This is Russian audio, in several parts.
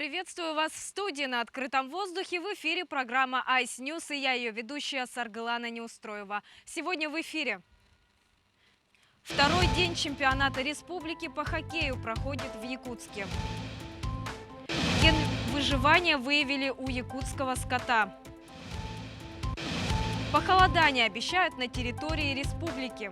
Приветствую вас в студии на открытом воздухе. В эфире программа Ice News и я ее ведущая Саргалана Неустроева. Сегодня в эфире. Второй день чемпионата республики по хоккею проходит в Якутске. Ген выживания выявили у якутского скота. Похолодание обещают на территории республики.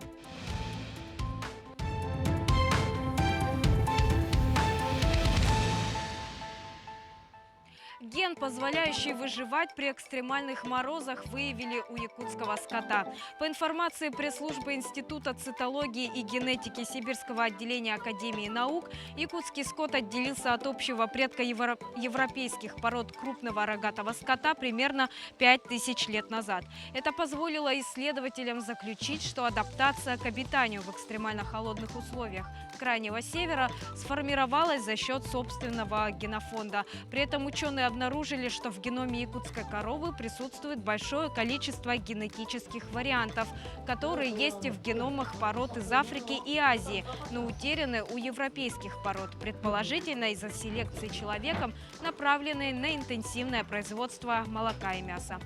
Ген, позволяющий выживать при экстремальных морозах, выявили у якутского скота. По информации пресс-службы Института цитологии и генетики Сибирского отделения Академии наук, якутский скот отделился от общего предка европейских пород крупного рогатого скота примерно 5000 лет назад. Это позволило исследователям заключить, что адаптация к обитанию в экстремально холодных условиях Крайнего Севера сформировалась за счет собственного генофонда. При этом ученые обнаружили, что в геноме якутской коровы присутствует большое количество генетических вариантов, которые есть и в геномах пород из Африки и Азии, но утеряны у европейских пород, предположительно из-за селекции человеком, направленной на интенсивное производство молока и мяса.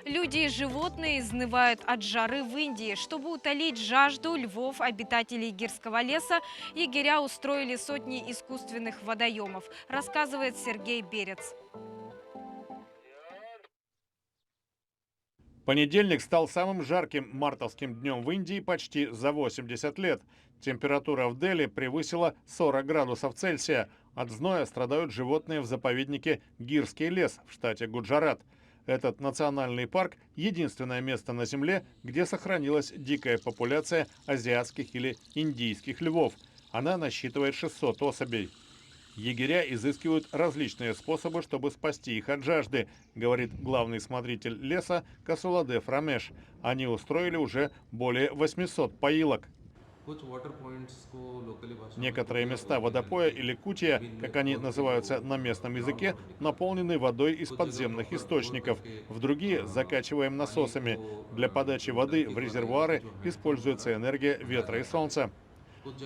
Люди и животные изнывают от жары в Индии. Чтобы утолить жажду львов, обитателей Гирского леса, егеря устроили сотни искусственных водоемов, рассказывает Сергей Берец. Понедельник стал самым жарким мартовским днем в Индии почти за 80 лет. Температура в Дели превысила 40 градусов Цельсия. От зноя страдают животные в заповеднике Гирский лес в штате Гуджарат. Этот национальный парк – единственное место на Земле, где сохранилась дикая популяция азиатских или индийских львов. Она насчитывает 600 особей. Егеря изыскивают различные способы, чтобы спасти их от жажды, говорит главный смотритель леса Касуладев Рамеш. Они устроили уже более 800 поилок. Некоторые места водопоя или кутия, как они называются на местном языке, наполнены водой из подземных источников. В другие закачиваем насосами. Для подачи воды в резервуары используется энергия ветра и солнца.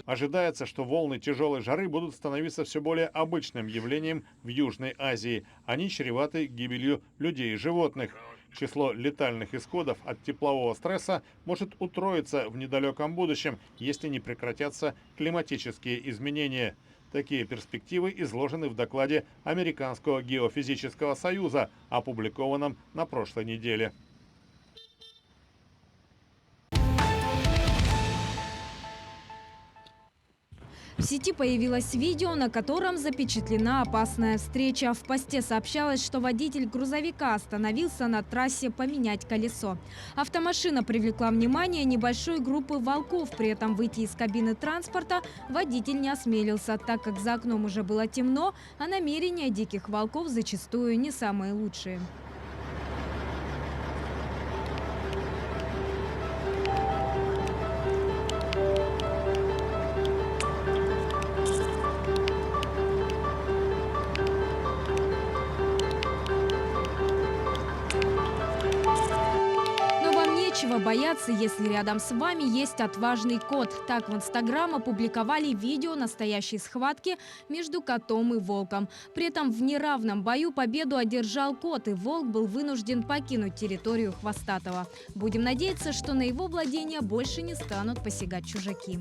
Ожидается, что волны тяжелой жары будут становиться все более обычным явлением в Южной Азии. Они чреваты гибелью людей и животных. Число летальных исходов от теплового стресса может утроиться в недалеком будущем, если не прекратятся климатические изменения. Такие перспективы изложены в докладе Американского геофизического союза, опубликованном на прошлой неделе. В сети появилось видео, на котором запечатлена опасная встреча. В посте сообщалось, что водитель грузовика остановился на трассе поменять колесо. Автомашина привлекла внимание небольшой группы волков. При этом выйти из кабины транспорта водитель не осмелился, так как за окном уже было темно, а намерения диких волков зачастую не самые лучшие. Нечего бояться, если рядом с вами есть отважный кот. Так в Инстаграм опубликовали видео настоящей схватки между котом и волком. При этом в неравном бою победу одержал кот, и волк был вынужден покинуть территорию хвостатого. Будем надеяться, что на его владения больше не станут посягать чужаки.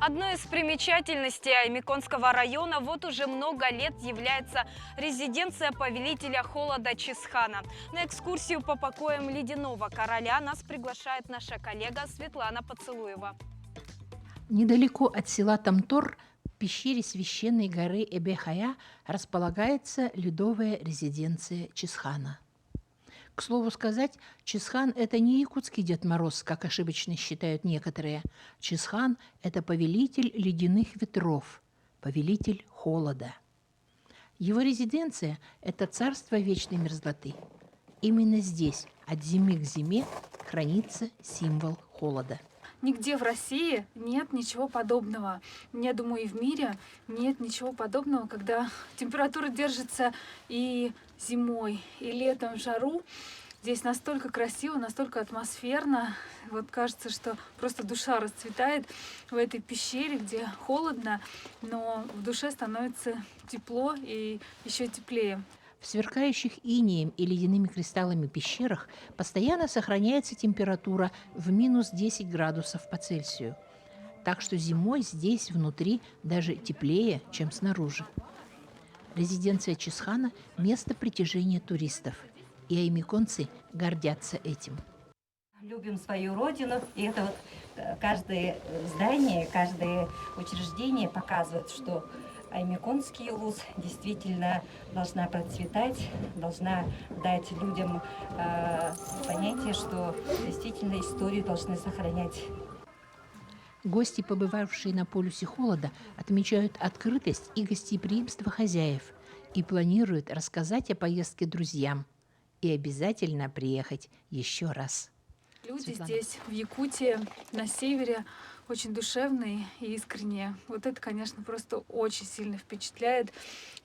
Одной из примечательностей Аймеконского района вот уже много лет является резиденция повелителя холода Чисхана. На экскурсию по покоям ледяного короля нас приглашает наша коллега Светлана Поцелуева. Недалеко от села Тамтор, в пещере священной горы Эбехая, располагается ледовая резиденция Чисхана. К слову сказать, Чисхан – это не якутский Дед Мороз, как ошибочно считают некоторые. Чисхан – это повелитель ледяных ветров, повелитель холода. Его резиденция – это царство вечной мерзлоты. Именно здесь, от зимы к зиме, хранится символ холода. Нигде в России нет ничего подобного. Я думаю, и в мире нет ничего подобного, когда температура держится и зимой, и летом в жару. Здесь настолько красиво, настолько атмосферно. Вот кажется, что просто душа расцветает в этой пещере, где холодно, но в душе становится тепло и еще теплее. В сверкающих инеем и ледяными кристаллами пещерах постоянно сохраняется температура в минус 10 градусов по Цельсию. Так что зимой здесь внутри даже теплее, чем снаружи. Резиденция Чисхана – место притяжения туристов. И аймиконцы гордятся этим. Любим свою родину, и это вот каждое здание, каждое учреждение показывает, что аймиконский улус действительно должна процветать, должна дать людям понятие, что действительно историю должны сохранять. Гости, побывавшие на полюсе холода, отмечают открытость и гостеприимство хозяев и планируют рассказать о поездке друзьям и обязательно приехать еще раз. Люди Светлана. здесь, в Якутии, на севере, очень душевные и искренние. Вот это, конечно, просто очень сильно впечатляет.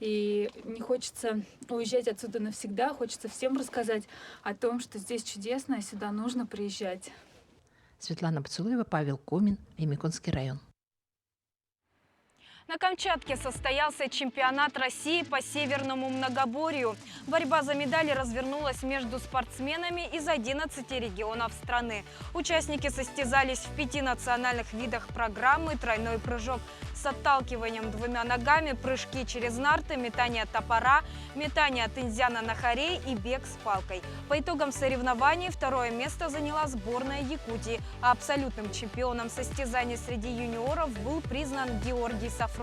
И не хочется уезжать отсюда навсегда, хочется всем рассказать о том, что здесь чудесно, и сюда нужно приезжать. Светлана Поцелуева, Павел Комин, Аймиконский район. На Камчатке состоялся чемпионат России по северному многоборью. Борьба за медали развернулась между спортсменами из 11 регионов страны. Участники состязались в 5 национальных видах программы: тройной прыжок с отталкиванием двумя ногами, прыжки через нарты, метание топора, метание тынзяна на хорей и бег с палкой. По итогам соревнований второе место заняла сборная Якутии, а абсолютным чемпионом состязаний среди юниоров был признан Георгий Сафронов.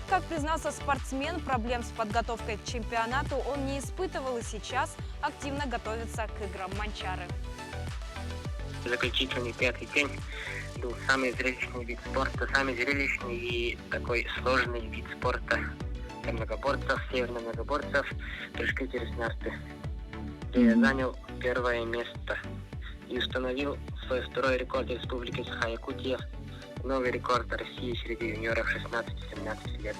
Как признался спортсмен, проблем с подготовкой к чемпионату он не испытывал и сейчас активно готовится к играм Манчары. Заключительный 5-й день был самый зрелищный вид спорта, самый зрелищный и такой сложный вид спорта для многоборцев, северных многоборцев, прыжки через нарты. Я занял первое место и установил свой второй рекорд Республики Саха-Якутия, новый рекорд России среди юниоров 16-17 лет,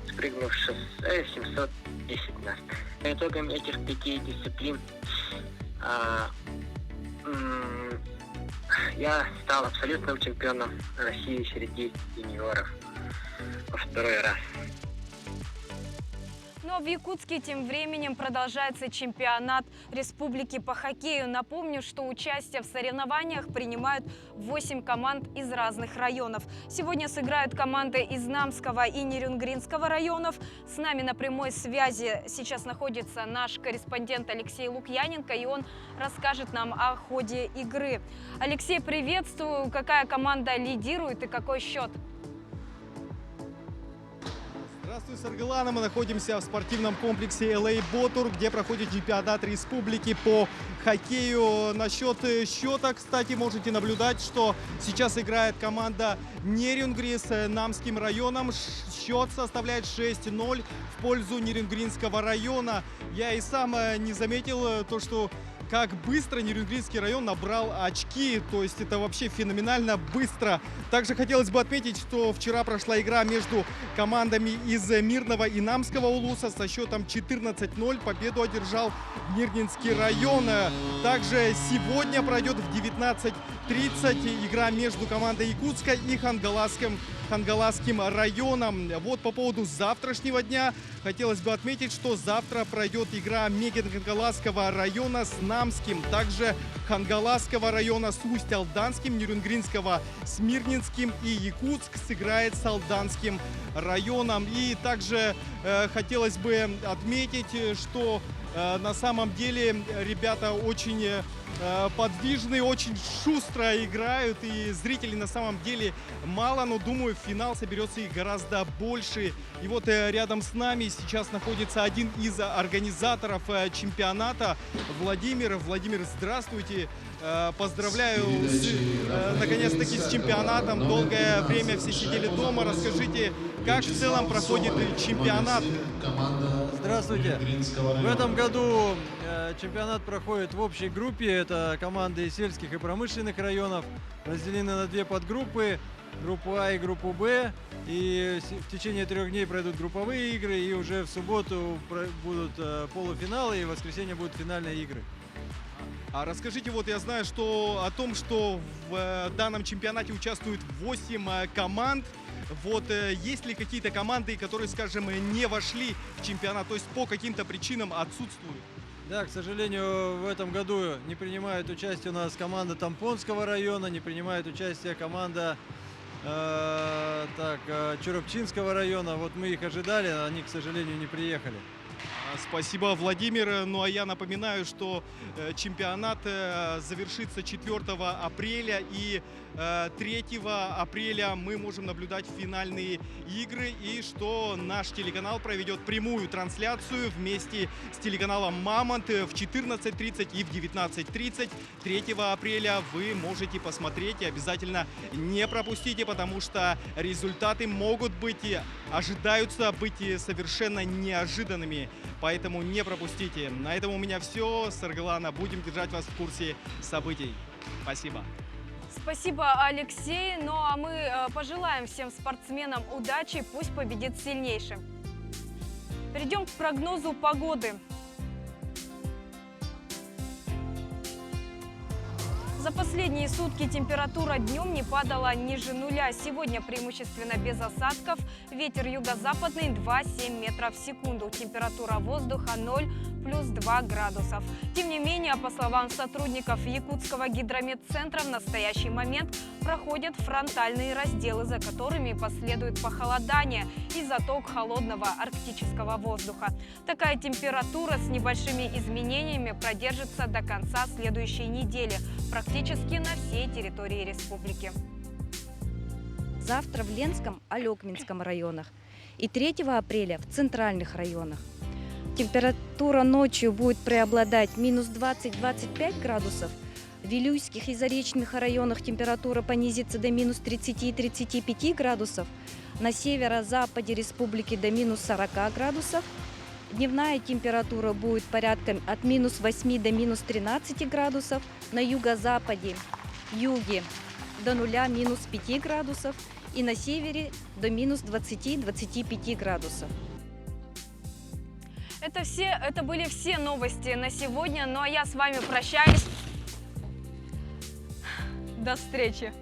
спрыгнув 710 нарт. По итогам этих 5 дисциплин я стал абсолютным чемпионом России среди юниоров во второй раз. Но в Якутске тем временем продолжается чемпионат республики по хоккею. Напомню, что участие в соревнованиях принимают 8 команд из разных районов. Сегодня сыграют команды из Намского и Нерюнгринского районов. С нами на прямой связи сейчас находится наш корреспондент Алексей Лукьяненко, и он расскажет нам о ходе игры. Алексей, приветствую. Какая команда лидирует и какой счет? Здравствуй, Саргалана. Мы находимся в спортивном комплексе LA Ботур, где проходит чемпионат республики по хоккею. Насчет счета, кстати, можете наблюдать, что сейчас играет команда Нерюнгри с Намским районом. Счет составляет 6-0 в пользу Нерюнгринского района. Я и сам не заметил то, что как быстро Нерюнгринский район набрал очки, то есть это вообще феноменально быстро. Также хотелось бы отметить, что вчера прошла игра между командами из Мирного и Намского улуса со счетом 14-0. Победу одержал Нерюнгринский район. Также сегодня пройдет в 19:30 игра между командой Якутска и Хангаласским районом. Вот по поводу завтрашнего дня хотелось бы отметить, что завтра пройдет игра Хангаласского района с Намским, также Хангаласского района с Усть-Алданским, Нерюнгринского с Мирнинским, и Якутск сыграет с Алданским районом. И также хотелось бы отметить, что На самом деле ребята очень подвижные, очень шустро играют, и зрителей на самом деле мало, но думаю, в финал соберется их гораздо больше. И вот рядом с нами сейчас находится один из организаторов чемпионата, Владимир. Владимир, здравствуйте. Поздравляю наконец-таки с чемпионатом. Долгое время все сидели дома. Расскажите, как в целом проходит чемпионат? Здравствуйте. В этом году чемпионат проходит в общей группе. Это команды из сельских и промышленных районов. Разделены на две подгруппы. Группу А и группу Б. И в течение 3 дней пройдут групповые игры. И уже в субботу будут полуфиналы. И в воскресенье будут финальные игры. А расскажите, вот я знаю, что о том, что в данном чемпионате участвуют 8 команд. Вот есть ли какие-то команды, которые, скажем, не вошли в чемпионат, то есть по каким-то причинам отсутствуют? Да, к сожалению, в этом году не принимает участие у нас команда Тампонского района, не принимает участие команда Чурапчинского района. Вот мы их ожидали, а они, к сожалению, не приехали. Спасибо, Владимир. Ну а я напоминаю, что чемпионат завершится 4 апреля, и 3 апреля мы можем наблюдать финальные игры, и что наш телеканал проведет прямую трансляцию вместе с телеканалом «Мамонт» в 14:30 и в 19:30. 3 апреля вы можете посмотреть и обязательно не пропустите, потому что результаты могут быть, ожидаются быть совершенно неожиданными. Поэтому не пропустите. На этом у меня все. Саргалана, будем держать вас в курсе событий. Спасибо. Спасибо, Алексей. Ну а мы пожелаем всем спортсменам удачи, пусть победит сильнейший. Перейдем к прогнозу погоды. За последние сутки температура днем не падала ниже нуля. Сегодня преимущественно без осадков. Ветер юго-западный 2,7 метров в секунду. Температура воздуха 0 плюс 2 градусов. Тем не менее, по словам сотрудников Якутского гидрометцентра, в настоящий момент проходят фронтальные разделы, за которыми последует похолодание и заток холодного арктического воздуха. Такая температура с небольшими изменениями продержится до конца следующей недели, практически на всей территории республики. Завтра в Ленском, Алекминском районах и 3 апреля в центральных районах. Температура ночью будет преобладать минус 20-25 градусов. В Вилюйских и Заречных районах температура понизится до минус 30 и 35 градусов. На северо-западе республики до минус 40 градусов. Дневная температура будет порядком от минус 8 до минус 13 градусов. На юго-западе, юге до нуля минус 5 градусов. И на севере до минус 20-25 градусов. Это были все новости на сегодня. Ну а я с вами прощаюсь. До встречи.